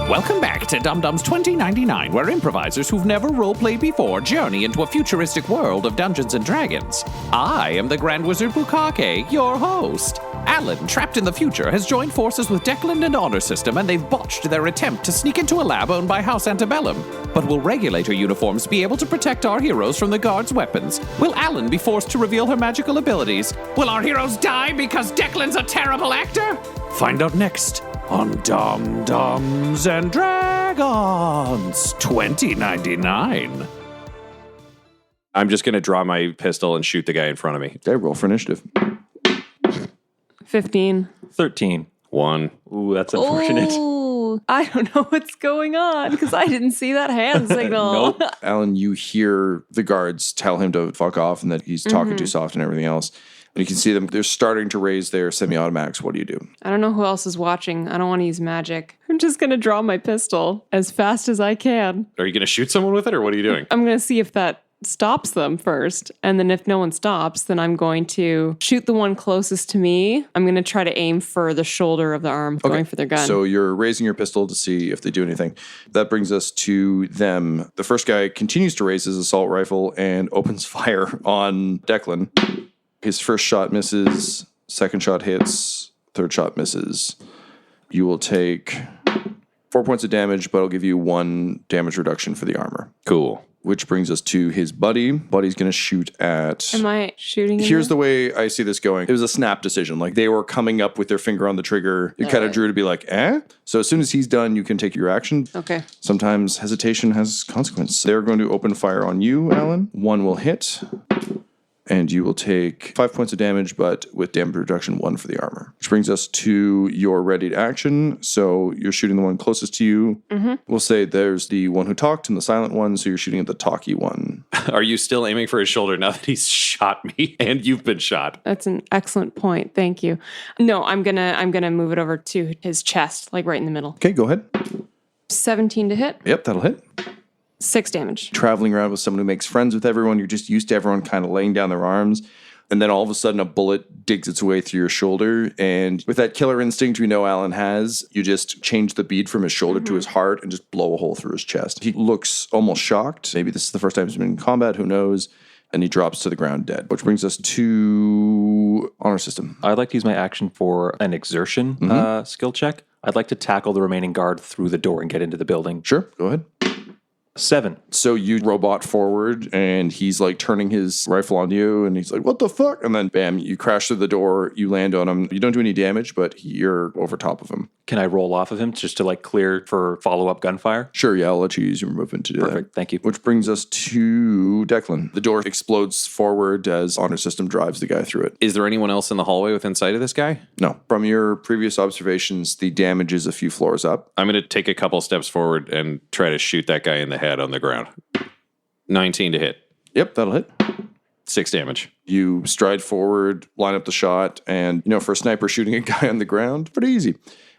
Welcome back to Dum Dum's 2099, where improvisers who've never roleplayed before journey into a futuristic world of Dungeons and Dragons. I am the Grand Wizard Bukake, your host. Alan, trapped in the future, has joined forces with Declan and Honor System, and they've botched their attempt to sneak into a lab owned by House Antebellum. But will regulator uniforms be able to protect our heroes from the guards' weapons? Will Alan be forced to reveal her magical abilities? Will our heroes die because Declan's a terrible actor? Find out next on Dum Dums and Dragons 2099. I'm just going to draw my pistol and shoot the guy in front of me. Okay, roll for initiative. 15. 13. 1. Ooh, that's unfortunate. Ooh, I don't know what's going on because I didn't see that hand signal. Nope. Alan, you hear the guards tell him to fuck off and that he's talking too soft and everything else. And you can see them, they're starting to raise their semi-automatics. What do you do? I don't know who else is watching. I don't want to use magic. I'm just going to draw my pistol as fast as I can. Are you going to shoot someone with it, or what are you doing? I'm going to see if that stops them first. And then if no one stops, then I'm going to shoot the one closest to me. I'm going to try to aim for the shoulder of the arm, going for their gun. So you're raising your pistol to see if they do anything. That brings us to them. The first guy continues to raise his assault rifle and opens fire on Declan. His first shot misses, second shot hits, third shot misses. You will take 4 points of damage, but I'll give you 1 damage reduction for the armor. Cool. Which brings us to his buddy. Buddy's going to shoot at... Am I shooting? Here's the way I see this going. It was a snap decision. Like, they were coming up with their finger on the trigger. It kind of drew to be like, eh? So as soon as he's done, you can take your action. Okay. Sometimes hesitation has consequence. They're going to open fire on you, Alan. 1 will hit. And you will take 5 points of damage, but with damage reduction 1 for the armor. Which brings us to your ready to action. So you're shooting the one closest to you. We'll say there's the one who talked and the silent one, so you're shooting at the talky one. Are you still aiming for his shoulder now that he's shot me and you've been shot? That's an excellent point. Thank you. No, I'm gonna move it over to his chest, like right in the middle. Okay, go ahead. 17 to hit. Yep, that'll hit. 6 damage. Traveling around with someone who makes friends with everyone, you're just used to everyone kind of laying down their arms. And then all of a sudden a bullet digs its way through your shoulder. And with that killer instinct we know Alan has, you just change the bead from his shoulder to his heart and just blow a hole through his chest. He looks almost shocked. Maybe this is the first time he's been in combat, who knows? And he drops to the ground dead. Which brings us to Honor System. I'd like to use my action for an exertion skill check. I'd like to tackle the remaining guard through the door and get into the building. Sure, go ahead. 7. So you robot forward, and he's like turning his rifle on you, and he's like, what the fuck? And then bam, you crash through the door, you land on him. You don't do any damage, but you're over top of him. Can I roll off of him just to like clear for follow-up gunfire? Sure, yeah, I'll let you use your movement to do that. Perfect, thank you. Which brings us to Declan. The door explodes forward as Honor System drives the guy through it. Is there anyone else in the hallway within sight of this guy? No. From your previous observations, the damage is a few floors up. I'm going to take a couple steps forward and try to shoot that guy in the head on the ground. 19 to hit. Yep, that'll hit. 6 damage. You stride forward, line up the shot, and, for a sniper shooting a guy on the ground, pretty easy.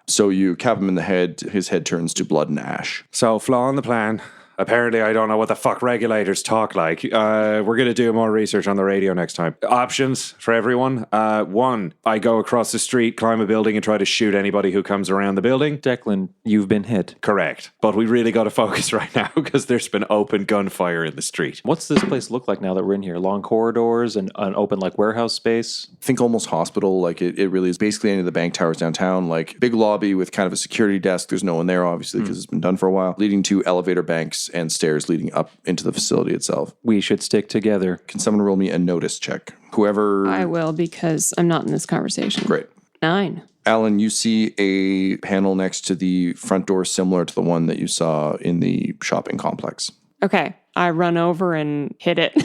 So you cap him in the head, his head turns to blood and ash. So, flaw in the plan. Apparently, I don't know what the fuck regulators talk like. We're going to do more research on the radio next time. Options for everyone. 1, I go across the street, climb a building, and try to shoot anybody who comes around the building. Declan, you've been hit. Correct. But we really got to focus right now because there's been open gunfire in the street. What's this place look like now that we're in here? Long corridors and an open like warehouse space? Think almost hospital, like it really is basically any of the bank towers downtown, like big lobby with kind of a security desk. There's no one there, obviously, because it's been done for a while, leading to elevator banks and stairs leading up into the facility itself. We should stick together. Can someone roll me a notice check? Whoever... I will because I'm not in this conversation. Great. 9. Alan, you see a panel next to the front door similar to the one that you saw in the shopping complex. Okay. I run over and hit it.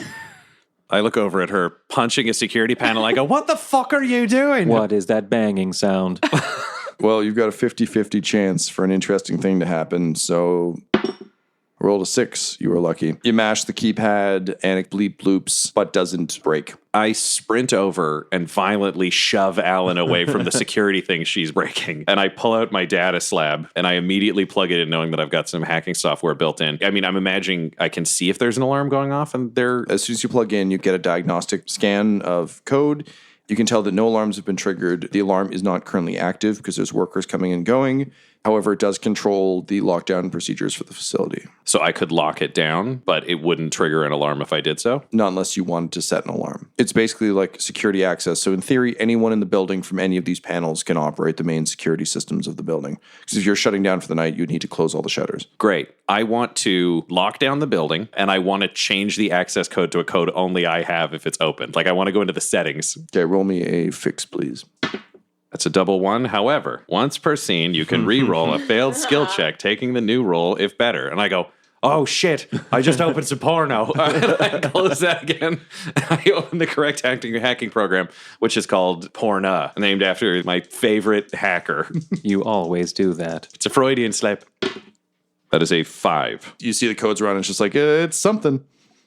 I look over at her, punching a security panel. I go, what the fuck are you doing? What is that banging sound? Well, you've got a 50-50 chance for an interesting thing to happen, so... Rolled a 6. You were lucky. You mash the keypad and it bleep bloops, but doesn't break. I sprint over and violently shove Alan away from the security thing she's breaking. And I pull out my data slab and I immediately plug it in knowing that I've got some hacking software built in. I mean, I'm imagining I can see if there's an alarm going off and there... As soon as you plug in, you get a diagnostic scan of code. You can tell that no alarms have been triggered. The alarm is not currently active because there's workers coming and going. However, it does control the lockdown procedures for the facility. So I could lock it down, but it wouldn't trigger an alarm if I did so? Not unless you wanted to set an alarm. It's basically like security access. So in theory, anyone in the building from any of these panels can operate the main security systems of the building. Because if you're shutting down for the night, you'd need to close all the shutters. Great. I want to lock down the building, and I want to change the access code to a code only I have if it's open. Like, I want to go into the settings. Okay, roll me a fix, please. That's a double 1. However, once per scene, you can re-roll a failed skill check, taking the new roll if better. And I go, oh shit, I just opened some porno. I close that again. I open the correct hacking program, which is called Porna, named after my favorite hacker. You always do that. It's a Freudian slip. That is a 5. You see the codes run, and it's just like, it's something.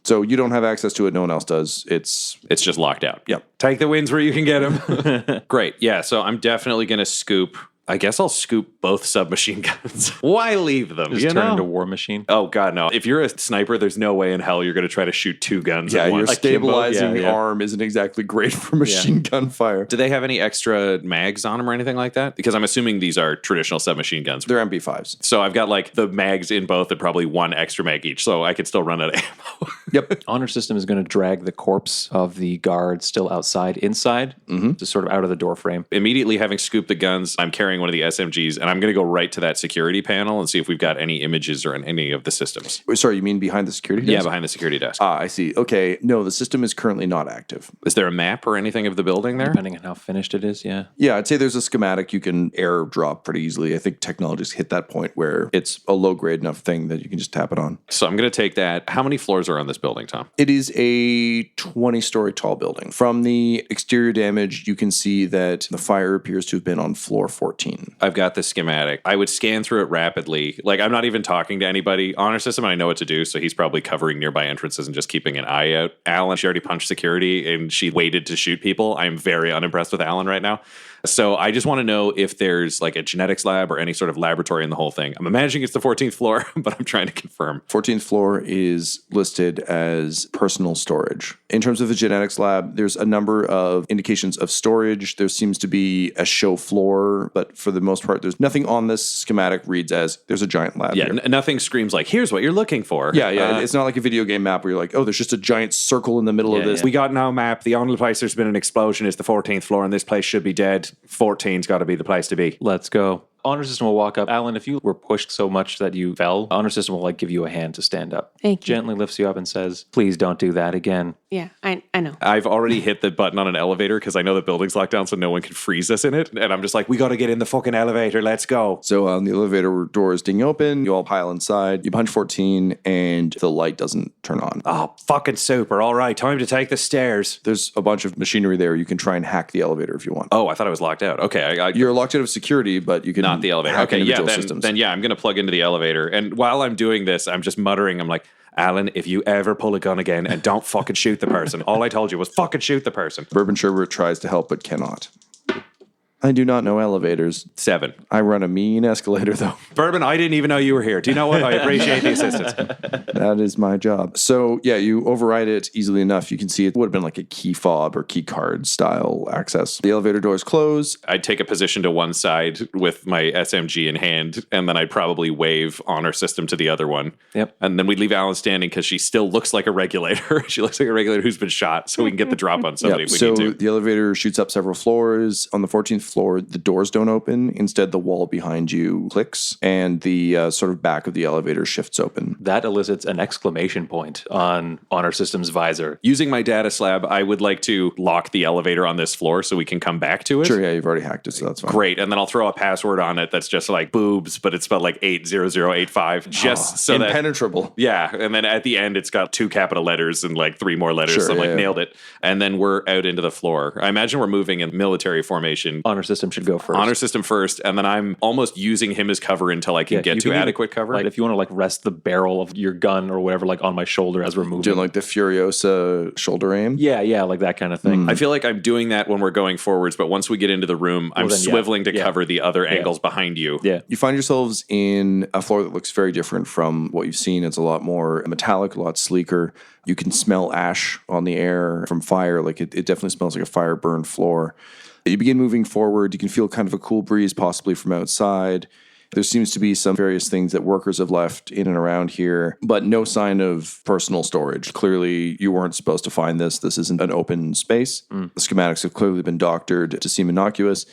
So you don't have access to it. No one else does. It's just locked out. Yep. Take the wins where you can get them. Great. Yeah, so I'm definitely going to scoop. I guess I'll scoop both submachine guns. Why leave them? Just turn into War Machine. Oh, God, no. If you're a sniper, there's no way in hell you're going to try to shoot 2 guns yeah, at your once. stabilizing arm isn't exactly great for machine gun fire. Do they have any extra mags on them or anything like that? Because I'm assuming these are traditional submachine guns. They're MP5s. So I've got like the mags in both and probably 1 extra mag each, so I could still run out of ammo. Yep. Honor System is going to drag the corpse of the guard still outside, inside, just sort of out of the door frame. Immediately having scooped the guns, I'm carrying one of the SMGs, and I'm going to go right to that security panel and see if we've got any images or any of the systems. Wait, sorry, you mean behind the security desk? Yeah, behind the security desk. Ah, I see. Okay. No, the system is currently not active. Is there a map or anything of the building there? Depending on how finished it is, yeah. Yeah, I'd say there's a schematic you can airdrop pretty easily. I think technologists hit that point where it's a low-grade enough thing that you can just tap it on. So I'm going to take that. How many floors are on this building, Tom? It is a 20-story tall building. From the exterior damage, you can see that the fire appears to have been on floor 14. I've got the schematic. I would scan through it rapidly. Like, I'm not even talking to anybody. Honor System, I know what to do, so he's probably covering nearby entrances and just keeping an eye out. Alan, she already punched security, and she waited to shoot people. I'm very unimpressed with Alan right now. So I just want to know if there's like a genetics lab or any sort of laboratory in the whole thing. I'm imagining it's the 14th floor, but I'm trying to confirm. 14th floor is listed as personal storage. In terms of the genetics lab, there's a number of indications of storage. There seems to be a show floor, but for the most part, there's nothing on this schematic reads as there's a giant lab Yeah, here. nothing screams like, here's what you're looking for. Yeah. It's not like a video game map where you're like, oh, there's just a giant circle in the middle of this. We got no map. The only place there's been an explosion is the 14th floor, and this place should be dead. 14's got to be the place to be. Let's go. Honor System will walk up. Alan, if you were pushed so much that you fell, Honor System will give you a hand to stand up. Thank you. Gently lifts you up and says, please don't do that again. Yeah, I know. I've already hit the button on an elevator because I know the building's locked down, so no one can freeze us in it. And I'm just like, we got to get in the fucking elevator. Let's go. So the elevator doors ding open. You all pile inside. You punch 14, and the light doesn't turn on. Oh, fucking super. All right, time to take the stairs. There's a bunch of machinery there. You can try and hack the elevator if you want. Oh, I thought I was locked out. Okay. You're locked out of security, but you can Not the elevator. hack Okay, yeah, individual then, systems. then yeah, I'm going to plug into the elevator. And while I'm doing this, I'm just muttering. I'm like, Alan, if you ever pull a gun again and don't fucking shoot the person. All I told you was fucking shoot the person. Bourbon Sherbert tries to help but cannot. I do not know elevators. 7. I run a mean escalator, though. Bourbon, I didn't even know you were here. Do you know what? I appreciate the assistance. That is my job. So, yeah, you override it easily enough. You can see it would have been like a key fob or key card style access. The elevator doors close. I'd take a position to one side with my SMG in hand, and then I'd probably wave Honor System to the other one. Yep. And then we'd leave Alan standing because she still looks like a regulator. She looks like a regulator who's been shot, so we can get the drop on somebody if we so need to. the elevator shoots up several floors. On the 14th floor, the doors don't open. Instead, the wall behind you clicks, and the sort of back of the elevator shifts open. That elicits an exclamation point on Honor System's visor. Using my data slab, I would like to lock the elevator on this floor so we can come back to it. Sure, yeah, you've already hacked it, so that's fine. Great. And then I'll throw a password on it that's just like boobs, but it's spelled like 80085. Just so that. Impenetrable. Yeah. And then at the end, it's got 2 capital letters and like 3 more letters. Sure, so I'm like, yeah. nailed it. And then we're out into the floor. I imagine we're moving in military formation. Honor System should go first. Honor System first, and then I'm almost using him as cover until I can get you to can even, adequate cover. Like if you want to like rest the barrel of your gun or whatever like on my shoulder as we're moving. Doing like the Furiosa shoulder aim. Yeah, like that kind of thing. I feel like I'm doing that when we're going forwards, but once we get into the room, I'm then, yeah. swiveling to Yeah. cover the other angles behind you. Yeah. You find yourselves in a floor that looks very different from what you've seen. It's a lot more metallic, a lot sleeker. You can smell ash on the air from fire. Like it definitely smells like a fire burned floor. You begin moving forward. You can feel kind of a cool breeze possibly from outside. There seems to be some various things that workers have left in and around here, but no sign of personal storage. Clearly, you weren't supposed to find this. This isn't an open space. The schematics have clearly been doctored to seem innocuous.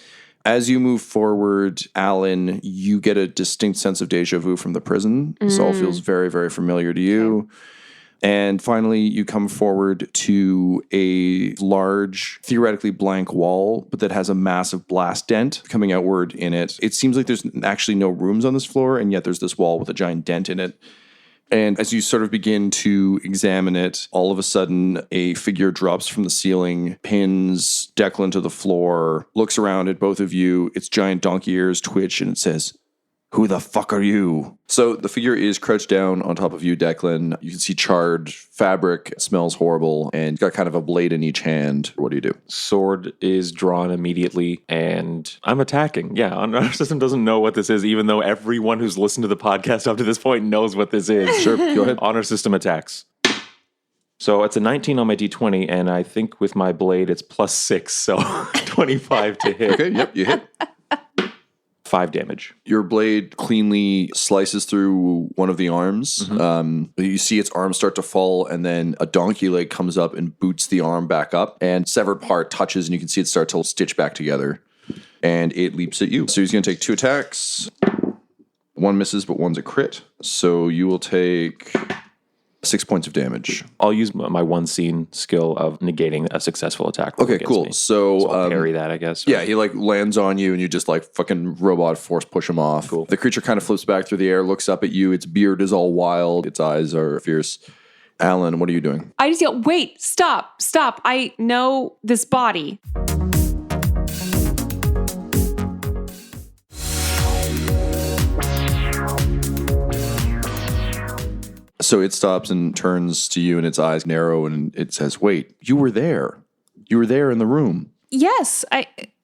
As you move forward, Alan, you get a distinct sense of deja vu from the prison. This all feels very, very familiar to you. Okay. And finally, you come forward to a large, theoretically blank wall, but that has a massive blast dent coming outward in it. It seems like there's actually no rooms on this floor, and yet there's this wall with a giant dent in it. And as you sort of begin to examine it, all of a sudden, a figure drops from the ceiling, pins Declan to the floor, looks around at both of you. Its giant donkey ears twitch, and it says, "Who the fuck are you?" So the figure is crouched down on top of you, Declan. You can see charred fabric. It smells horrible, and got kind of a blade in each hand. What do you do? Sword is drawn immediately, and I'm attacking. Yeah, our system doesn't know what this is, even though everyone who's listened to the podcast up to this point knows what this is. Sure, go ahead. Honor system attacks. So it's a 19 on my d20, and I think with my blade it's +6, so 25 to hit. Okay, yep, you hit. 5 damage. Your blade cleanly slices through one of the arms. You see its arm start to fall, and then a donkey leg comes up and boots the arm back up, and severed part touches, and you can see it start to stitch back together. And it leaps at you. So he's going to take 2 attacks. One misses, but one's a crit. So you will take 6 points of damage. I'll use my one scene skill of negating a successful attack. Okay, cool. Me. So I'll parry that, I guess. Yeah, he like lands on you and you just like fucking robot force push him off. Cool. The creature kind of flips back through the air, looks up at you. Its beard is all wild. Its eyes are fierce. Alan, what are you doing? I just yell, wait, stop. I know this body. So it stops and turns to you, and its eyes narrow, and it says, "Wait, you were there. You were there in the room." Yes,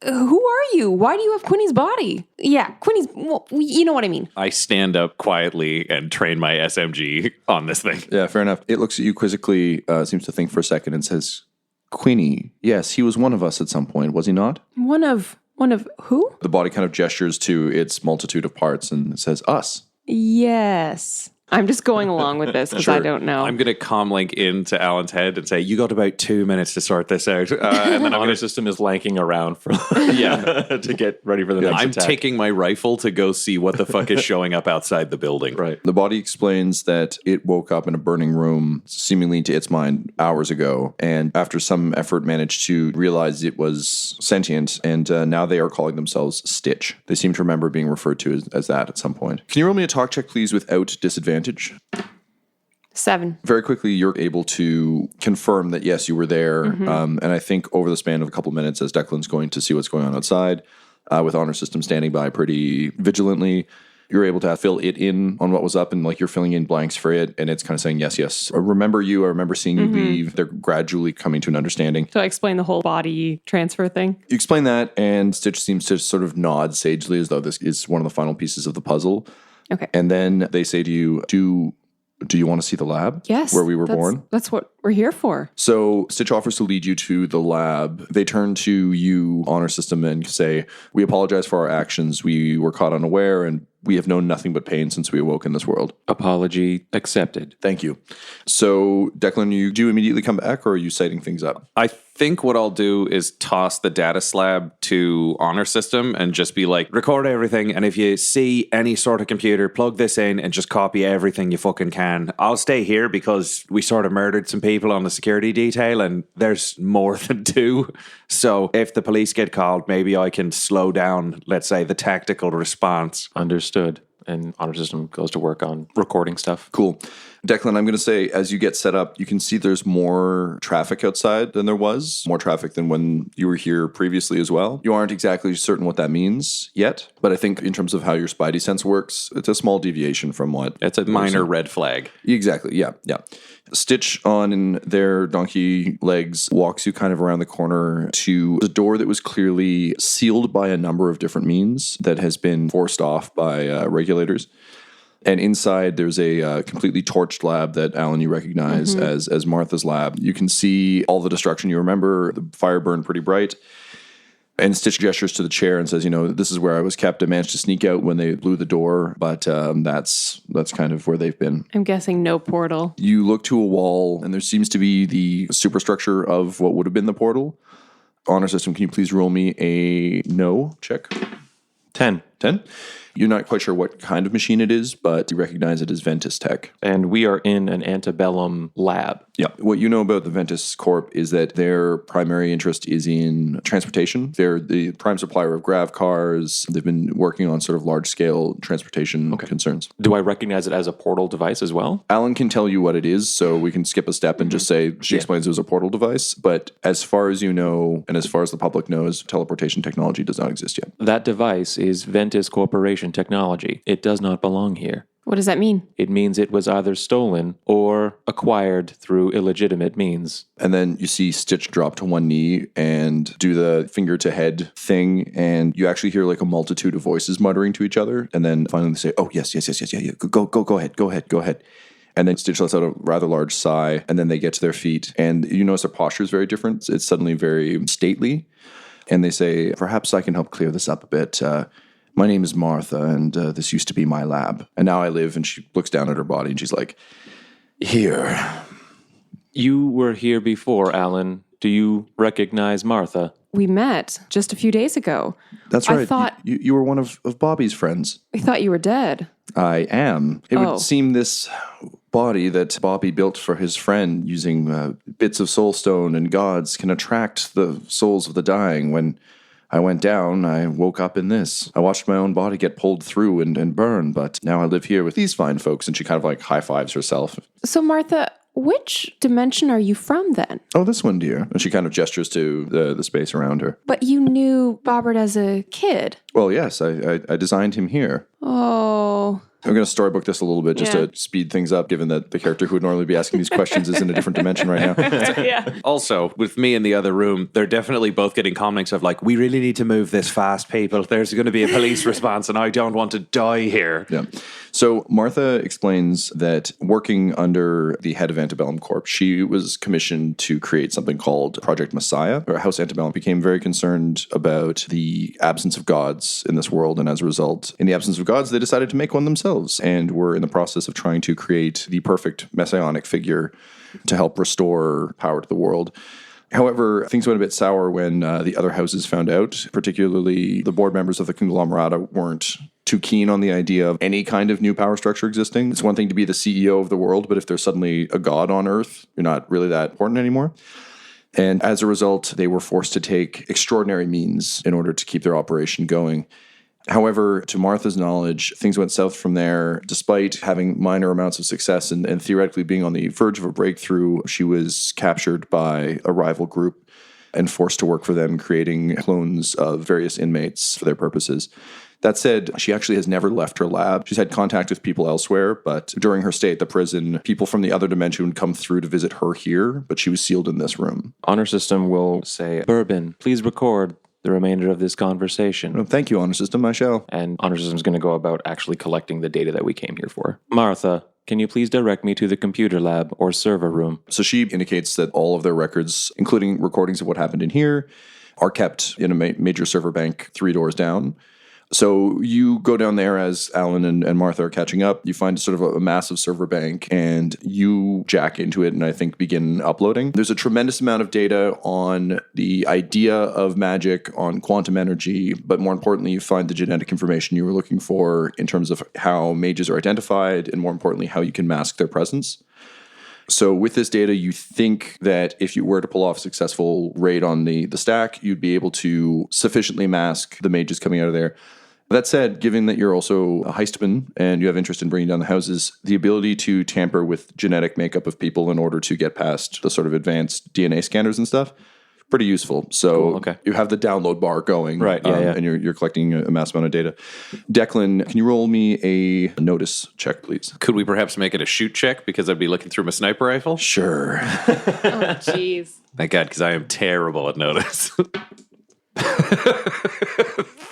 who are you? Why do you have Quinny's body? Yeah, Quinny's, well, you know what I mean. I stand up quietly and train my SMG on this thing. Yeah, fair enough. It looks at you quizzically, seems to think for a second, and says, "Quinny, yes, he was one of us at some point, was he not?" One of who? The body kind of gestures to its multitude of parts and says, "Us." Yes. I'm just going along with this because I don't know. I'm going to comlink into Alan's head and say, "You got about 2 minutes to sort this out." And then Honor system is lanking around for to get ready for the next I'm attack. taking my rifle to go see what the fuck is showing up outside the building. Right. The body explains that it woke up in a burning room, seemingly to its mind, hours ago, and after some effort managed to realize it was sentient, and now they are calling themselves Stitch. They seem to remember being referred to as that at some point. Can you roll me a talk check, please, without disadvantage? 7. Very quickly, you're able to confirm that, yes, you were there. And I think over the span of a couple of minutes, as Declan's going to see what's going on outside, with Honor System standing by pretty vigilantly, you're able to fill it in on what was up, and like you're filling in blanks for it, and it's kind of saying, yes, I remember you, I remember seeing you leave. They're gradually coming to an understanding. So I explain the whole body transfer thing? You explain that, and Stitch seems to sort of nod sagely as though this is one of the final pieces of the puzzle. Okay. And then they say to you, do you want to see the lab? Yes. Where we were born? That's what we're here for. So Stitch offers to lead you to the lab. They turn to you, Honor System, and say, "We apologize for our actions. We were caught unaware, and we have known nothing but pain since we awoke in this world." Apology accepted. Thank you. So, Declan, do you immediately come back, or are you setting things up? I think what I'll do is toss the data slab to Honor System and just be like, "Record everything, and if you see any sort of computer, plug this in and just copy everything you fucking can. I'll stay here because we sort of murdered some people on the security detail, and there's more than 2. So if the police get called, maybe I can slow down, let's say, the tactical response." Understood. And Honor System goes to work on recording stuff. Cool. Declan, I'm going to say, as you get set up, you can see there's more traffic outside than there was, more traffic than when you were here previously as well. You aren't exactly certain what that means yet, but I think in terms of how your spidey sense works, it's a small deviation from what... It's a minor red flag. Exactly, yeah. Stitch on their donkey legs walks you kind of around the corner to a door that was clearly sealed by a number of different means that has been forced off by regulators. And inside, there's a completely torched lab that, Alan, you recognize as Martha's lab. You can see all the destruction you remember. The fire burned pretty bright. And Stitch gestures to the chair and says, this is where I was kept. I managed to sneak out when they blew the door, but that's kind of where they've been. I'm guessing no portal. You look to a wall, and there seems to be the superstructure of what would have been the portal. Honor system, can you please roll me a no check? 10. 10? You're not quite sure what kind of machine it is, but you recognize it as Ventus Tech. And we are in an antebellum lab. Yeah. What you know about the Ventus Corp is that their primary interest is in transportation. They're the prime supplier of grav cars. They've been working on sort of large-scale transportation concerns. Do I recognize it as a portal device as well? Alan can tell you what it is, so we can skip a step and just say she explains it was a portal device. But as far as you know, and as far as the public knows, teleportation technology does not exist yet. That device is Ventus Corporation technology. It does not belong here. What does that mean? It means it was either stolen or acquired through illegitimate means. And then you see Stitch drop to one knee and do the finger to head thing, and you actually hear like a multitude of voices muttering to each other, and then finally they say, "Oh, yes, yeah. Go ahead." And then Stitch lets out a rather large sigh, and then they get to their feet, and you notice their posture is very different. It's suddenly very stately, and they say, "Perhaps I can help clear this up a bit. My name is Martha, and this used to be my lab. And now I live," and she looks down at her body, and she's like, "Here." You were here before, Alan. Do you recognize Martha? We met just a few days ago. That's right. I thought you were one of Bobby's friends. I thought you were dead. I am. It Oh. would seem this body that Bobby built for his friend using bits of soulstone and gods can attract the souls of the dying. When I went down, I woke up in this. I watched my own body get pulled through and burn, but now I live here with these fine folks. And she kind of like high-fives herself. So, Martha, which dimension are you from then? "Oh, this one, dear." And she kind of gestures to the space around her. But you knew Bobbert as a kid. "Well, yes, I designed him here." Oh. I'm going to storybook this a little bit just to speed things up, given that the character who would normally be asking these questions is in a different dimension right now. Yeah. Also, with me in the other room, they're definitely both getting comments of like, "We really need to move this fast, people. There's going to be a police response and I don't want to die here." Yeah. So Martha explains that working under the head of Antebellum Corp, she was commissioned to create something called Project Messiah, or House Antebellum became very concerned about the absence of gods in this world. And as a result, in the absence of gods, they decided to make one themselves and were in the process of trying to create the perfect messianic figure to help restore power to the world. However, things went a bit sour when the other houses found out, particularly the board members of the conglomerata weren't too keen on the idea of any kind of new power structure existing. It's one thing to be the CEO of the world, but if there's suddenly a god on Earth, you're not really that important anymore. And as a result, they were forced to take extraordinary means in order to keep their operation going. However, to Martha's knowledge, things went south from there. Despite having minor amounts of success and theoretically being on the verge of a breakthrough, she was captured by a rival group and forced to work for them, creating clones of various inmates for their purposes. That said, she actually has never left her lab. She's had contact with people elsewhere, but during her stay at the prison, people from the other dimension would come through to visit her here, but she was sealed in this room. Honor system will say, "Bourbon, please record the remainder of this conversation." Oh, thank you, Honor System. I shall. And Honor System is going to go about actually collecting the data that we came here for. Martha, can you please direct me to the computer lab or server room? So she indicates that all of their records, including recordings of what happened in here, are kept in a major server bank 3 doors down. So you go down there as Alan and Martha are catching up. You find sort of a massive server bank and you jack into it and I think begin uploading. There's a tremendous amount of data on the idea of magic, on quantum energy, but more importantly, you find the genetic information you were looking for in terms of how mages are identified and more importantly, how you can mask their presence. So with this data, you think that if you were to pull off a successful raid on the stack, you'd be able to sufficiently mask the mages coming out of there. That said, given that you're also a heistman and you have interest in bringing down the houses, the ability to tamper with genetic makeup of people in order to get past the sort of advanced DNA scanners and stuff, pretty useful. So Cool, okay. You have the download bar going. Right, yeah. And you're collecting a mass amount of data. Declan, can you roll me a notice check, please? Could we perhaps make it a shoot check because I'd be looking through my sniper rifle? Sure. Oh, jeez. Thank God, because I am terrible at notice.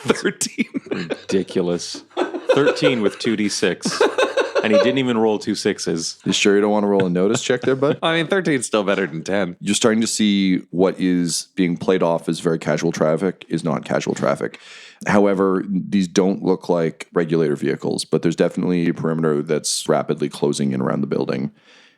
13. Ridiculous. 13 with 2d6. And he didn't even roll 2 6s. You sure you don't want to roll a notice check there, bud? I mean, 13 is still better than 10. You're starting to see what is being played off as very casual traffic is not casual traffic. However, these don't look like regulator vehicles, but there's definitely a perimeter that's rapidly closing in around the building.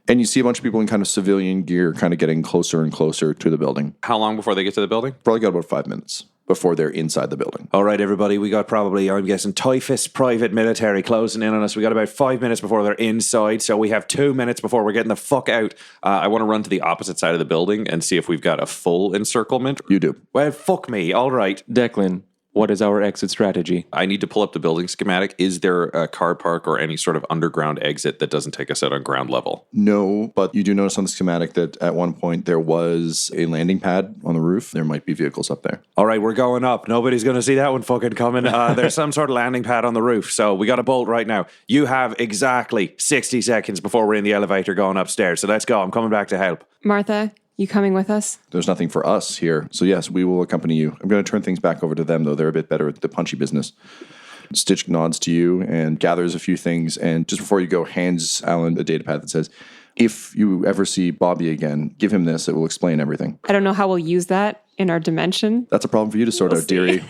And you see a bunch of people in kind of civilian gear kind of getting closer and closer to the building. How long before they get to the building? Probably got about 5 minutes before they're inside the building. All right, everybody, we got probably, I'm guessing, typhus private military closing in on us. We got about 5 minutes before they're inside, so we have 2 minutes before we're getting the fuck out. I want to run to the opposite side of the building and see if we've got a full encirclement. You do. Well, fuck me. All right. Declan, what is our exit strategy? I need to pull up the building schematic. Is there a car park or any sort of underground exit that doesn't take us out on ground level? No, but you do notice on the schematic that at one point there was a landing pad on the roof. There might be vehicles up there. All right, we're going up. Nobody's going to see that one fucking coming. There's some sort of landing pad on the roof, so we got a bolt right now. You have exactly 60 seconds before we're in the elevator going upstairs, so let's go. I'm coming back to help. Martha, you coming with us? There's nothing for us here. So yes, we will accompany you. I'm going to turn things back over to them, though. They're a bit better at the punchy business. Stitch nods to you and gathers a few things. And just before you go, hands Alan a data pad that says, if you ever see Bobby again, give him this. It will explain everything. I don't know how we'll use that in our dimension. That's a problem for you to sort out, dearie.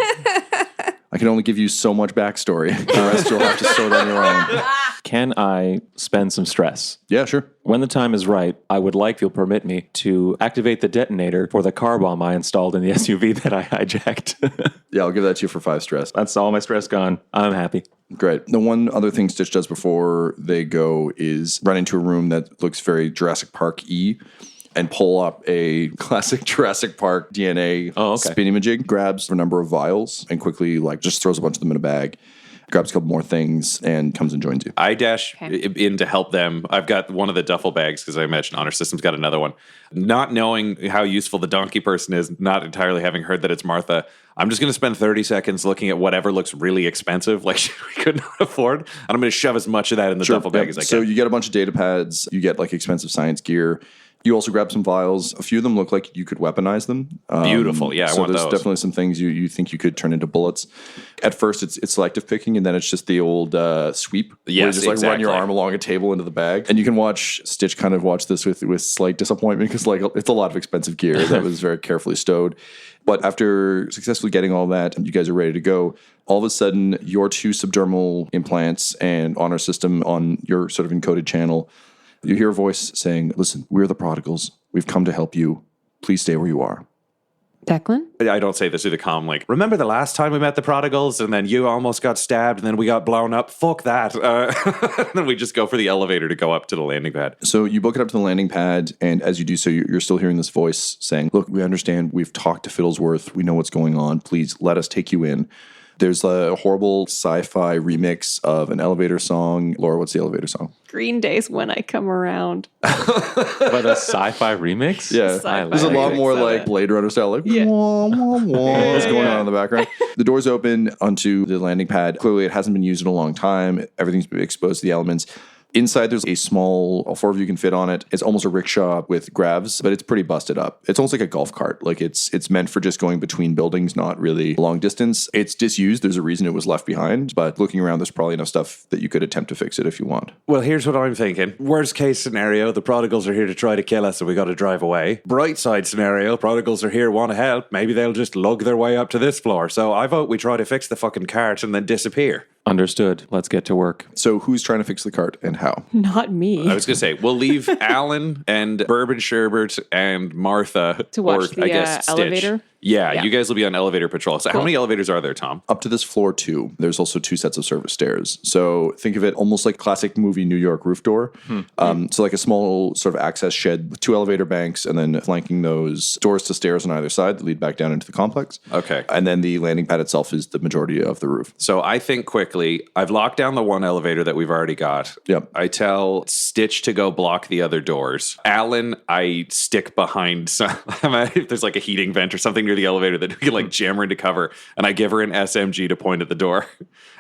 I can only give you so much backstory. The rest you'll have to sort on your own. Can I spend some stress? Yeah, sure. When the time is right, I would like, if you'll permit me, to activate the detonator for the car bomb I installed in the SUV that I hijacked. Yeah, I'll give that to you for 5 stress. That's all my stress gone. I'm happy. Great. The one other thing Stitch does before they go is run into a room that looks very Jurassic Park-y and pull up a classic Jurassic Park DNA spinny-majig, grabs a number of vials and quickly just throws a bunch of them in a bag, grabs a couple more things and comes and joins you. I dash in to help them. I've got one of the duffel bags because I imagine Honor System's got another one. Not knowing how useful the donkey person is, not entirely having heard that it's Martha, I'm just going to spend 30 seconds looking at whatever looks really expensive, like we could not afford, and I'm going to shove as much of that in the duffel bag as I can. So you get a bunch of data pads, you get expensive science gear. You also grab some vials. A few of them look like you could weaponize them. Beautiful. Yeah, I want there's those. Definitely some things you think you could turn into bullets. At first, it's selective picking, and then it's just the old sweep. Yes, where you just exactly. run your arm along a table into the bag. And you can watch Stitch kind of watch this with slight disappointment because it's a lot of expensive gear that was very carefully stowed. But after successfully getting all that, and you guys are ready to go, all of a sudden, your 2 subdermal implants and Honor System on your sort of encoded channel, you hear a voice saying, listen, we're the prodigals. We've come to help you. Please stay where you are. Declan? I don't say this through the comm, remember the last time we met the prodigals and then you almost got stabbed and then we got blown up? Fuck that. And then we just go for the elevator to go up to the landing pad. So you book it up to the landing pad, and as you do so, you're still hearing this voice saying, look, we understand. We've talked to Fiddlesworth. We know what's going on. Please let us take you in. There's a horrible sci-fi remix of an elevator song. Laura, what's the elevator song? Green Day's When I Come Around. But a sci-fi remix? Yeah. Sci-fi There's a lot remix more of it. Blade Runner style, Yeah. wah, wah, wah, is going on in the background. The doors open onto the landing pad. Clearly, it hasn't been used in a long time. Everything's been exposed to the elements. Inside, there's a small, all 4 of you can fit on it. It's almost a rickshaw with grabs, but it's pretty busted up. It's almost like a golf cart. It's meant for just going between buildings, not really long distance. It's disused. There's a reason it was left behind, but looking around, there's probably enough stuff that you could attempt to fix it if you want. Well, here's what I'm thinking. Worst case scenario, the prodigals are here to try to kill us, so we got to drive away. Bright side scenario, prodigals are here, want to help. Maybe they'll just lug their way up to this floor. So I vote we try to fix the fucking cart and then disappear. Understood. Let's get to work. So who's trying to fix the cart and how? Not me. I was going to say, we'll leave Alan and Bourbon Sherbert and Martha To watch the Stitch. elevator? Yeah, you guys will be on elevator patrol. So how Cool. many elevators are there, Tom? Up to this floor 2, there's also 2 sets of service stairs. So think of it almost like classic movie New York roof door. So like a small sort of access shed with 2 elevator banks and then flanking those doors to stairs on either side that lead back down into the complex. Okay. And then the landing pad itself is the majority of the roof. So I think quickly, I've locked down the one elevator that we've already got. Yep. I tell Stitch to go block the other doors. Alan, I stick behind some, if there's like a heating vent or something near the elevator that we can jam her into cover, and I give her an SMG to point at the door.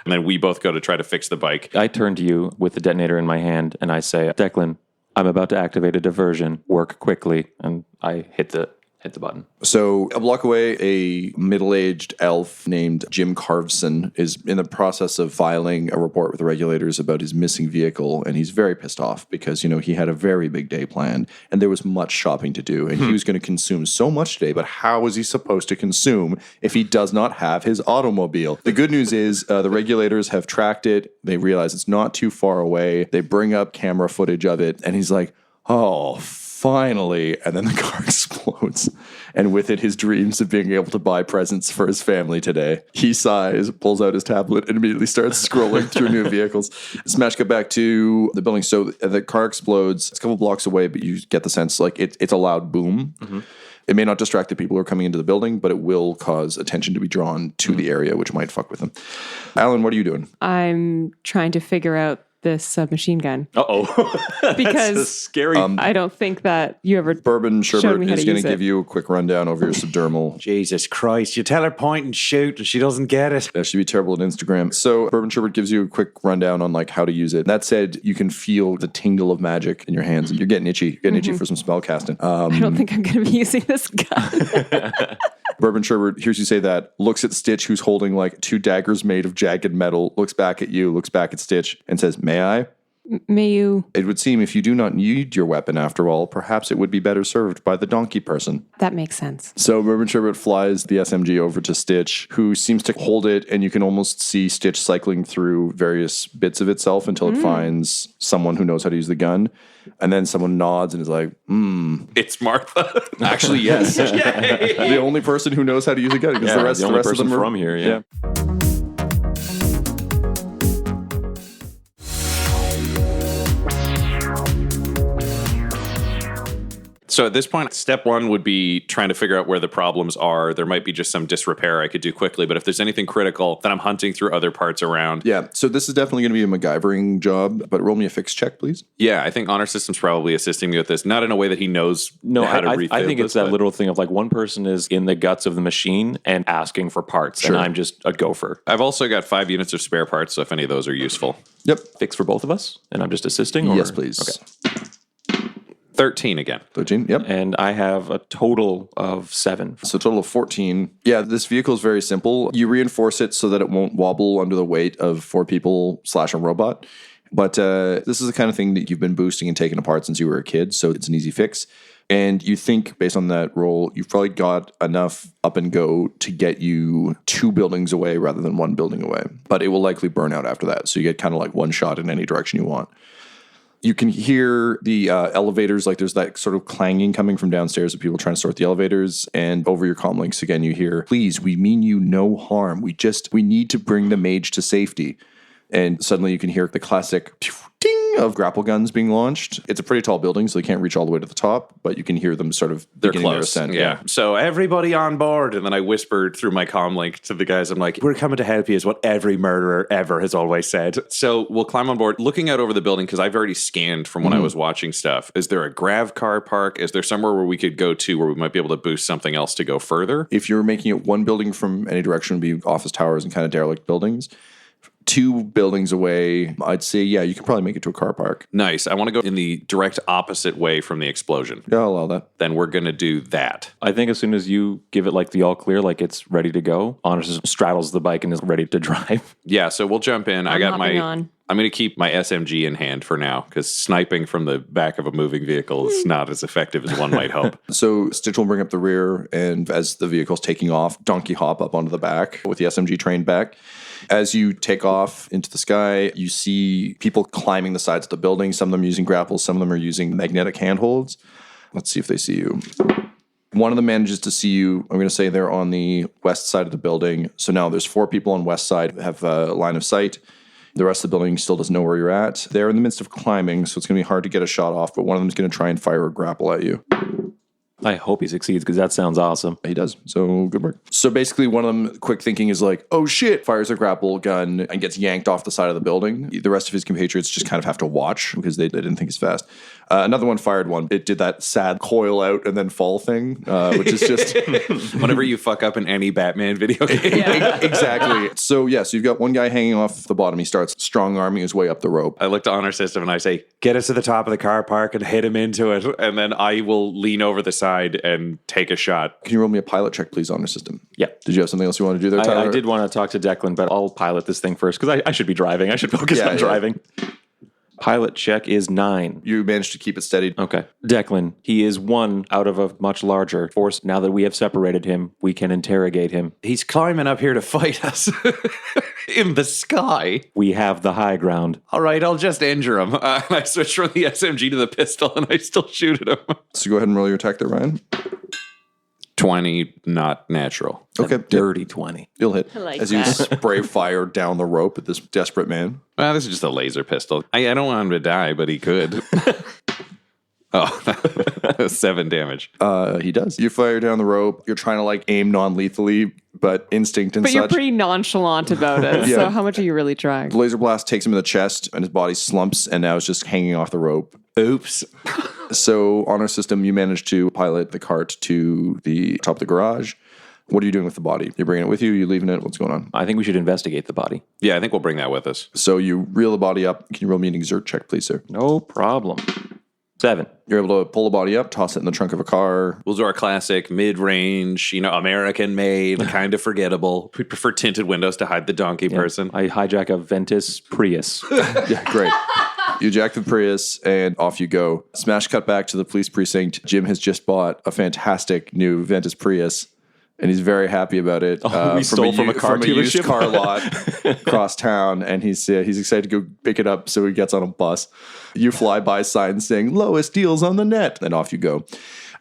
And then we both go to try to fix the bike. I turn to you with the detonator in my hand and I say, Declan, I'm about to activate a diversion. Work quickly. And I hit the Hit the button. So a block away, a middle-aged elf named Jim Carvson is in the process of filing a report with the regulators about his missing vehicle, and he's very pissed off because, he had a very big day planned, and there was much shopping to do, and he was going to consume so much today, but how is he supposed to consume if he does not have his automobile? The good news is the regulators have tracked it. They realize it's not too far away. They bring up camera footage of it, and he's like, oh, finally. And then the car explodes. And with it, his dreams of being able to buy presents for his family today. He sighs, pulls out his tablet, and immediately starts scrolling through new vehicles. Smash cut back to the building. So the car explodes. It's a couple blocks away, but you get the sense like it's a loud boom. Mm-hmm. It may not distract the people who are coming into the building, but it will cause attention to be drawn to the area, which might fuck with them. Alan, what are you doing? I'm trying to figure out this submachine gun. Because That's scary. I don't think that you ever Bourbon showed Sherbert me how is to going use to it. give you a quick rundown over your subdermal. Jesus Christ. You tell her point and shoot and she doesn't get it. She'd be terrible at Instagram. So Bourbon Sherbert gives you a quick rundown on like how to use it. That said, you can feel the tingle of magic in your hands. And you're getting itchy. You're getting itchy for some spell casting. I don't think I'm going to be using this gun. Bourbon Sherbert hears you say that, looks at Stitch, who's holding like 2 daggers made of jagged metal, looks back at you, looks back at Stitch, and says, "May I?" May you? It would seem if you do not need your weapon after all, perhaps it would be better served by the donkey person. That makes sense. So Bourbon Sherbert flies the SMG over to Stitch, who seems to hold it, and you can almost see Stitch cycling through various bits of itself until it finds someone who knows how to use the gun. And then someone nods and is like, It's Martha. Actually, yes. The only person who knows how to use a gun, because the rest only of person them are from here. Yeah. So at this point, step one would be trying to figure out where the problems are. There might be just some disrepair I could do quickly, but if there's anything critical, then I'm hunting through other parts around. Yeah, so this is definitely going to be a MacGyvering job, but roll me a fix check, please. Yeah, I think Honor System's probably assisting me with this. Not in a way that he knows how to refill I think it's this, that literal thing of like one person is in the guts of the machine and asking for parts, and I'm just a gopher. I've also got 5 units of spare parts, so if any of those are useful. Yep. Fix for both of us, and I'm just assisting? Or? Yes, please. Okay. 13 again. 13, yep. And I have a total of 7. So a total of 14. Yeah, this vehicle is very simple. You reinforce it so that it won't wobble under the weight of 4 people / a robot. But this is the kind of thing that you've been boosting and taking apart since you were a kid, so it's an easy fix. And you think, based on that roll, you've probably got enough up and go to get you 2 buildings away rather than 1 building away. But it will likely burn out after that, so you get kind of like one shot in any direction you want. You can hear the elevators, like there's that sort of clanging coming from downstairs of people trying to sort the elevators. And over your comm links, again, you hear, "Please, we mean you no harm. We need to bring the mage to safety." And suddenly you can hear the classic ding of grapple guns being launched. It's a pretty tall building, so they can't reach all the way to the top, but you can hear them sort of They're beginning their close. ascent. Yeah. So everybody on board. And then I whispered through my comm link to the guys, I'm like, "We're coming to help you," is what every murderer ever has always said. So we'll climb on board, looking out over the building, because I've already scanned from when I was watching stuff. Is there a grav car park? Is there somewhere where we could go to where we might be able to boost something else to go further? If you're making it 1 building from any direction, would be office towers and kind of derelict buildings. 2 buildings away, I'd say, yeah, you can probably make it to a car park. Nice. I want to go in the direct opposite way from the explosion. Yeah, I'll allow that. Then we're going to do that. I think as soon as you give it like the all clear, like it's ready to go, Honor just straddles the bike and is ready to drive. Yeah, so we'll jump in. I got hopping on. I'm going to keep my SMG in hand for now, because sniping from the back of a moving vehicle is not as effective as one might hope. So Stitch will bring up the rear, and as the vehicle's taking off, donkey hop up onto the back with the SMG trained back. As you take off into the sky, you see people climbing the sides of the building. Some of them using grapples, some of them are using magnetic handholds. Let's see if they see you. One of them manages to see you. I'm going to say they're on the west side of the building. So now there's 4 people on west side who have a line of sight. The rest of the building still doesn't know where you're at. They're in the midst of climbing, so it's going to be hard to get a shot off, but one of them is going to try and fire a grapple at you. I hope he succeeds because that sounds awesome. He does. So good work. So basically one of them, quick thinking, is like, "Oh shit," fires a grapple gun and gets yanked off the side of the building. The rest of his compatriots just kind of have to watch because they didn't think he's fast. Another one fired one. It did that sad coil out and then fall thing, which is just... Whenever you fuck up in any Batman video game. Exactly. So you've got one guy hanging off the bottom. He starts strong-arming his way up the rope. I look to Honor System and I say, "Get us to the top of the car park and hit him into it." And then I will lean over the side aside and take a shot. Can you roll me a pilot check, please, on your system? Yeah. Did you have something else you want to do there, Tyler? I did want to talk to Declan, but I'll pilot this thing first because I should be driving. I should focus on driving. Pilot check is 9. You managed to keep it steady. Okay. Declan, he is one out of a much larger force. Now that we have separated him, we can interrogate him. He's climbing up here to fight us in the sky. We have the high ground. All right, I'll just injure him. And I switch from the SMG to the pistol, and I still shoot at him. So go ahead and roll your attack there, Ryan. 20, not natural. Okay. Dirty 20. You'll hit. I like as you that. spray fire down the rope at this desperate man. Well, this is just a laser pistol. I don't want him to die, but he could. 7 damage. He does. You fire down the rope. You're trying to like aim non-lethally, but instinct and But such. you're pretty nonchalant about it. Yeah. So how much are you really trying? The laser blast takes him in the chest, and his body slumps, and now is just hanging off the rope. Oops. So on our system, you managed to pilot the cart to the top of the garage. What are you doing with the body? You're bringing it with you? You leaving it? What's going on? I think we should investigate the body. Yeah, I think we'll bring that with us. So you reel the body up. Can you roll me an exert check, please, sir? No problem. 7. You're able to pull the body up, toss it in the trunk of a car. We'll do our classic mid-range, American-made, kind of forgettable. We prefer tinted windows to hide the donkey person. I hijack a Ventus Prius. Yeah, great. You jack the Prius and off you go. Smash cut back to the police precinct. Jim has just bought a fantastic new Ventus Prius, and he's very happy about it. We stole from a car used dealership? car lot across town, and he's excited to go pick it up, so he gets on a bus. You fly by signs saying lowest deals on the net, and off you go.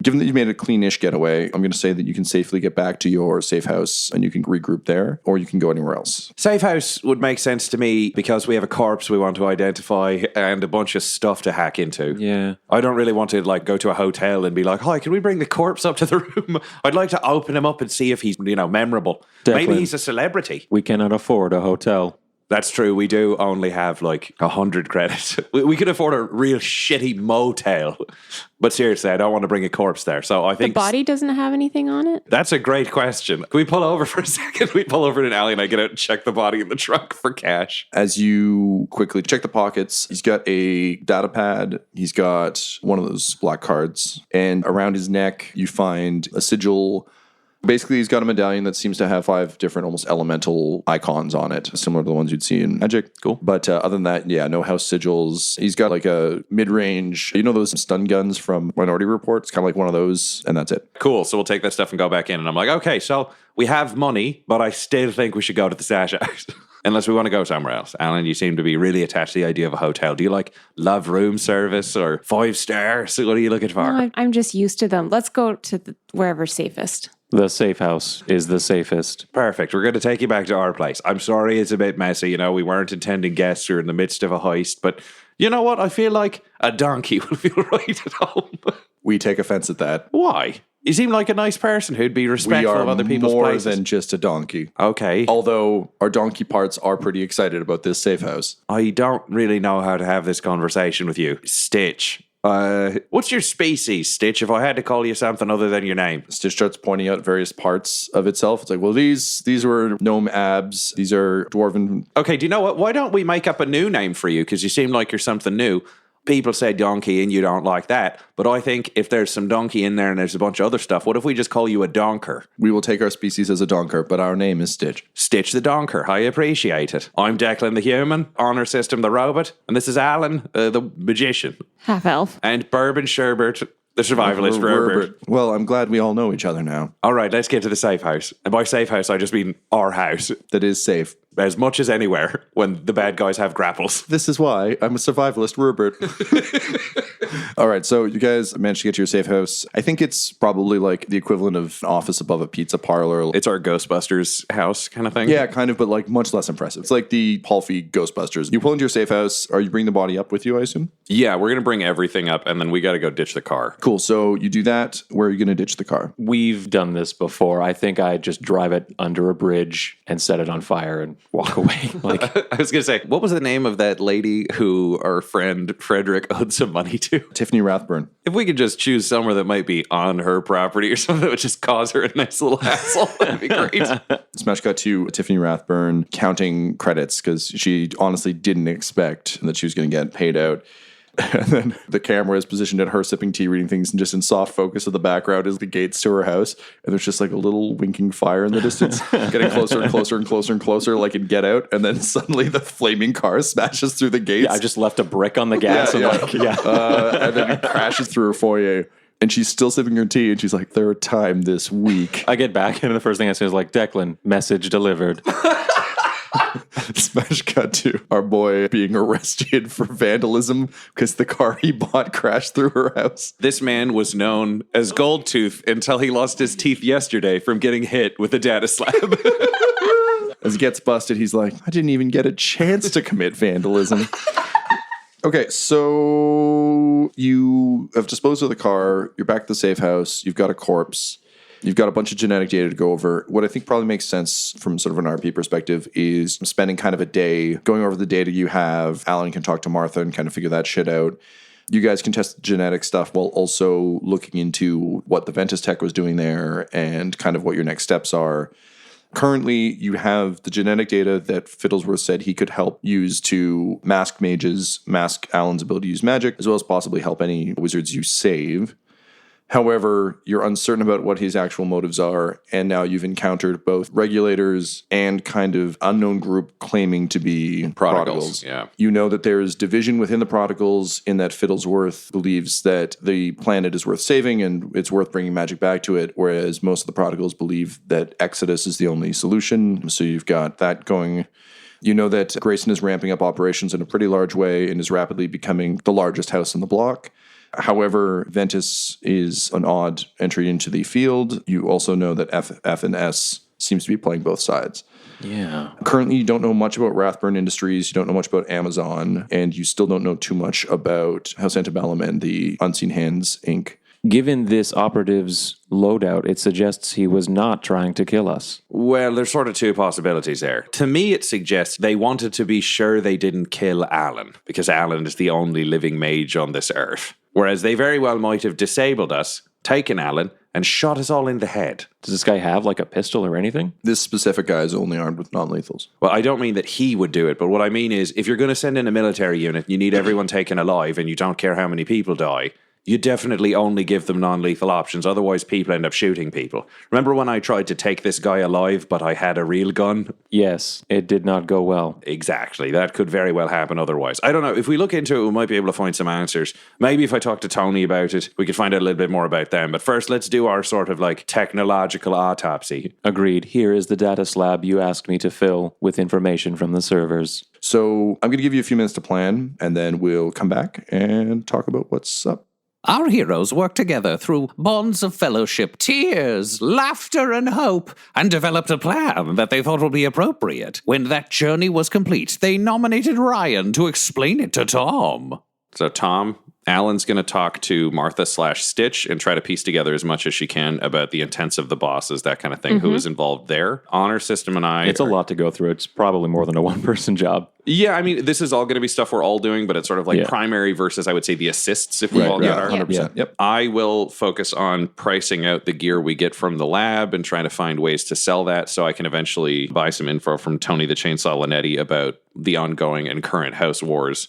Given that you made a cleanish getaway, I'm going to say that you can safely get back to your safe house and you can regroup there, or you can go anywhere else. Safe house would make sense to me because we have a corpse we want to identify and a bunch of stuff to hack into. Yeah. I don't really want to go to a hotel and be like, hi, can we bring the corpse up to the room? I'd like to open him up and see if he's, memorable. Maybe Declan. he's a celebrity. We cannot afford a hotel. That's true. We do only have 100 credits. We could afford a real shitty motel. But seriously, I don't want to bring a corpse there. So I The think body doesn't have anything on it? that's a great question. Can we pull over for a second? We pull over in an alley and I get out and check the body in the trunk for cash. As you quickly check the pockets, he's got a data pad. He's got one of those black cards. And around his neck, you find a sigil. Basically, he's got a medallion that seems to have 5 different almost elemental icons on it, similar to the ones you'd see in Magic. Cool. But other than that, yeah, no house sigils. He's got a mid-range, those stun guns from Minority Report? It's kind of like one of those, and that's it. Cool. So we'll take that stuff and go back in. And I'm like, okay, so we have money, but I still think we should go to the stash house. Unless we want to go somewhere else. Alan, you seem to be really attached to the idea of a hotel. Do you love room service or 5 stars? What are you looking for? No, I'm just used to them. Let's go to wherever's safest. The safe house is the safest. Perfect. We're going to take you back to our place. I'm sorry it's a bit messy. We weren't intending guests. We're in the midst of a heist. But you know what? I feel like a donkey will feel right at home. We take offense at that. Why? You seem like a nice person who'd be respectful of other people's more places. than just a donkey. Okay. Although our donkey parts are pretty excited about this safe house. I don't really know how to have this conversation with you. Stitch. What's your species, Stitch, if I had to call you something other than your name? Stitch starts pointing out various parts of itself. It's like, well, these were gnome abs. These are dwarven. Okay, do you know what? Why don't we make up a new name for you? Because you seem like you're something new. People say donkey and you don't like that. But I think if there's some donkey in there and there's a bunch of other stuff, what if we just call you a Donker? We will take our species as a donker, but our name is Stitch. Stitch the Donker. I appreciate it. I'm Declan the Human, Honor System the Robot, and this is Alan the Magician. Half elf. And Bourbon Sherbert, the Survivalist Robert. Well, I'm glad we all know each other now. All right, let's get to the safe house. And by safe house, I just mean our house. That is safe. As much as anywhere when the bad guys have grapples. This is why I'm a survivalist, Robert. All right, so you guys managed to get to your safe house. I think it's probably like the equivalent of an office above a pizza parlor. It's our Ghostbusters house kind of thing. Yeah, kind of, but much less impressive. It's like the Palfy Ghostbusters. You pull into your safe house. Are you bringing the body up with you, I assume? Yeah, we're going to bring everything up and then we got to go ditch the car. Cool, so you do that. Where are you going to ditch the car? We've done this before. I think I just drive it under a bridge and set it on fire and walk away. I was going to say, what was the name of that lady who our friend Frederick owed some money to? Tiffany Rathburn. If we could just choose somewhere that might be on her property or something that would just cause her a nice little hassle, that'd be great. Smash cut to Tiffany Rathburn counting credits because she honestly didn't expect that she was going to get paid out. And then the camera is positioned at her sipping tea, reading things, and just in soft focus of the background is the gates to her house. And there's just like a little winking fire in the distance, getting closer and closer and closer and closer, like in Get Out. And then suddenly the flaming car smashes through the gates. Yeah, I just left a brick on the gas. And then it crashes through her foyer. And she's still sipping her tea, and she's like, third time this week. I get back, and the first thing I say is like, Declan, message delivered. Smash cut to our boy being arrested for vandalism because the car he bought crashed through her house. This man was known as Goldtooth until he lost his teeth yesterday from getting hit with a data slab. As he gets busted, he's like, I didn't even get a chance to commit vandalism. Okay, so you have disposed of the car. You're back to the safe house. You've got a corpse. You've got a bunch of genetic data to go over. What I think probably makes sense from sort of an RP perspective is spending kind of a day going over the data you have. Alan can talk to Martha and kind of figure that shit out. You guys can test the genetic stuff while also looking into what the Ventus tech was doing there and kind of what your next steps are. Currently, you have the genetic data that Fiddlesworth said he could help use to mask mages, mask Alan's ability to use magic, as well as possibly help any wizards you save. However, you're uncertain about what his actual motives are, and now you've encountered both regulators and kind of unknown group claiming to be prodigals. Yeah. You know that there's division within the prodigals in that Fiddlesworth believes that the planet is worth saving and it's worth bringing magic back to it, whereas most of the prodigals believe that Exodus is the only solution. So you've got that going. You know that Grayson is ramping up operations in a pretty large way and is rapidly becoming the largest house in the block. However, Ventus is an odd entry into the field. You also know that F and S seems to be playing both sides. Yeah. Currently, you don't know much about Rathburn Industries. You don't know much about Amazon. And you still don't know too much about House Antebellum and the Unseen Hands, Inc. Given this operative's loadout, it suggests he was not trying to kill us. Well, there's sort of two possibilities there. To me, it suggests they wanted to be sure they didn't kill Alan, because Alan is the only living mage on this earth. Whereas they very well might have disabled us, taken Alan, and shot us all in the head. Does this guy have like a pistol or anything? This specific guy is only armed with non-lethals. Well, I don't mean that he would do it, but what I mean is if you're going to send in a military unit, you need everyone taken alive, and you don't care how many people die, you definitely only give them non-lethal options. Otherwise, people end up shooting people. Remember when I tried to take this guy alive, but I had a real gun? Yes, it did not go well. Exactly. That could very well happen otherwise. I don't know. If we look into it, we might be able to find some answers. Maybe if I talk to Tony about it, we could find out a little bit more about them. But first, let's do our sort of like technological autopsy. Agreed. Here is the data slab you asked me to fill with information from the servers. So I'm going to give you a few minutes to plan, and then we'll come back and talk about what's up. Our heroes worked together through bonds of fellowship, tears, laughter, and hope, and developed a plan that they thought would be appropriate. When that journey was complete, they nominated Ryan to explain it to Tom. So Tom, Alan's going to talk to Martha/Stitch and try to piece together as much as she can about the intents of the bosses, that kind of thing, who is involved there. Honor System and I... It's a lot to go through. It's probably more than a one-person job. Yeah, I mean, this is all going to be stuff we're all doing, but it's sort of like primary versus, I would say, the assists, if we all get our 100%. Yep. I will focus on pricing out the gear we get from the lab and trying to find ways to sell that so I can eventually buy some info from Tony the Chainsaw Linetti about the ongoing and current house wars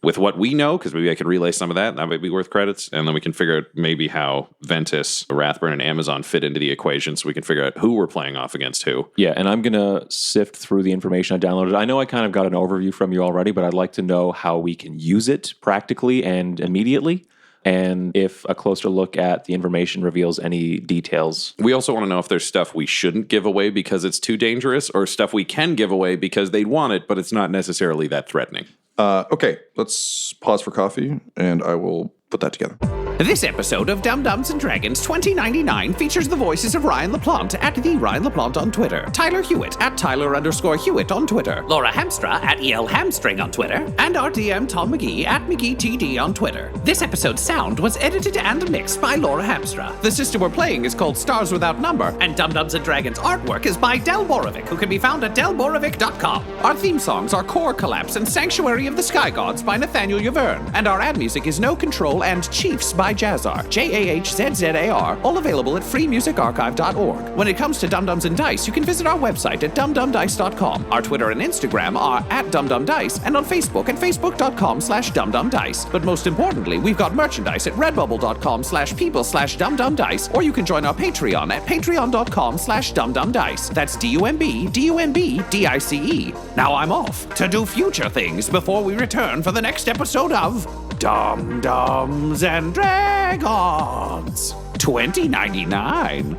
with what we know, because maybe I could relay some of that. That might be worth credits. And then we can figure out maybe how Ventus, Rathburn, and Amazon fit into the equation so we can figure out who we're playing off against who. Yeah, and I'm going to sift through the information I downloaded. I know I kind of got an overview from you already, but I'd like to know how we can use it practically and immediately. And if a closer look at the information reveals any details. We also want to know if there's stuff we shouldn't give away because it's too dangerous, or stuff we can give away because they'd want it, but it's not necessarily that threatening. Okay, let's pause for coffee, and I will put that together. This episode of Dum Dums and Dragons 2099 features the voices of Ryan LaPlante at the Ryan LaPlante on Twitter, Tyler Hewitt at Tyler_Hewitt on Twitter, Laura Hamstra at EL Hamstring on Twitter, and our DM Tom McGee at McGeeTD on Twitter. This episode's sound was edited and mixed by Laura Hamstra. The system we're playing is called Stars Without Number, and Dum Dums and Dragons artwork is by Del Borovic, who can be found at delborovic.com. Our theme songs are Core Collapse and Sanctuary of the Sky Gods by Nathaniel Yaverne, and our ad music is No Control and Chiefs by by Jazzar, Jahzzar, all available at freemusicarchive.org. When it comes to Dum-Dums and Dice, you can visit our website at dumdumdice.com. Our Twitter and Instagram are at dumdumdice, and on Facebook at facebook.com/dumdumdice. But most importantly, we've got merchandise at redbubble.com/people/dumdumdice, or you can join our Patreon at patreon.com/dumdumdice. That's DUMBDICE. Now I'm off to do future things before we return for the next episode of Dum-Dums and Dragons 2099.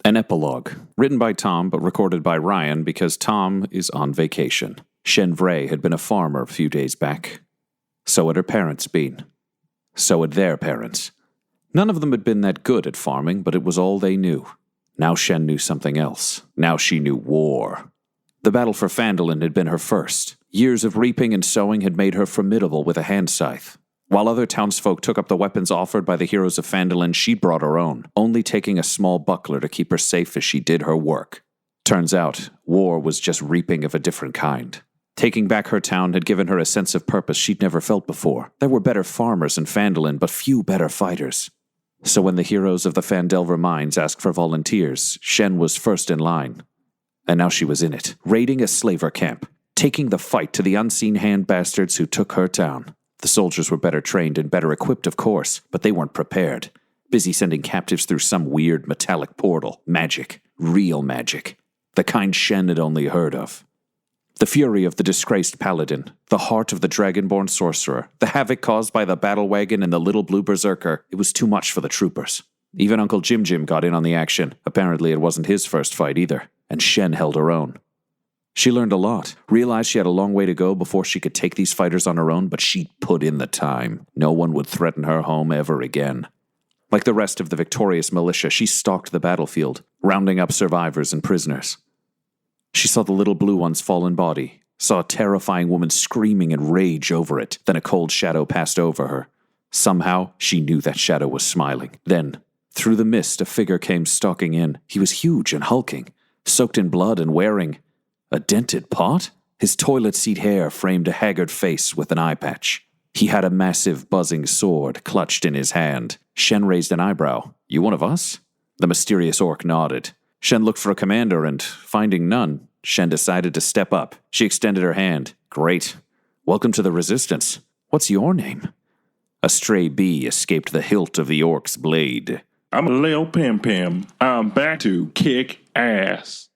An epilogue, written by Tom but recorded by Ryan because Tom is on vacation. Shen Vray had been a farmer a few days back. So had her parents been. So had their parents. None of them had been that good at farming, but it was all they knew. Now Shen knew something else. Now she knew war. The battle for Phandalin had been her first. Years of reaping and sowing had made her formidable with a hand scythe. While other townsfolk took up the weapons offered by the heroes of Phandalin, she brought her own, only taking a small buckler to keep her safe as she did her work. Turns out, war was just reaping of a different kind. Taking back her town had given her a sense of purpose she'd never felt before. There were better farmers in Phandalin, but few better fighters. So when the heroes of the Phandelver mines asked for volunteers, Shen was first in line. And now she was in it, raiding a slaver camp, taking the fight to the unseen hand bastards who took her town. The soldiers were better trained and better equipped, of course, but they weren't prepared. Busy sending captives through some weird metallic portal. Magic. Real magic. The kind Shen had only heard of. The fury of the disgraced paladin, the heart of the dragonborn sorcerer, the havoc caused by the battle wagon and the little blue berserker, it was too much for the troopers. Even Uncle Jim Jim got in on the action. Apparently it wasn't his first fight either, and Shen held her own. She learned a lot, realized she had a long way to go before she could take these fighters on her own, but she'd put in the time. No one would threaten her home ever again. Like the rest of the victorious militia, she stalked the battlefield, rounding up survivors and prisoners. She saw the little blue one's fallen body, saw a terrifying woman screaming in rage over it, then a cold shadow passed over her. Somehow, she knew that shadow was smiling. Then, through the mist, a figure came stalking in. He was huge and hulking, soaked in blood and wearing a dented pot? His toilet seat hair framed a haggard face with an eye patch. He had a massive buzzing sword clutched in his hand. Shen raised an eyebrow. You one of us? The mysterious orc nodded. Shen looked for a commander and, finding none, Shen decided to step up. She extended her hand. Great. Welcome to the Resistance. What's your name? A stray bee escaped the hilt of the orc's blade. I'm a Lil Pim Pim. I'm back to kick ass.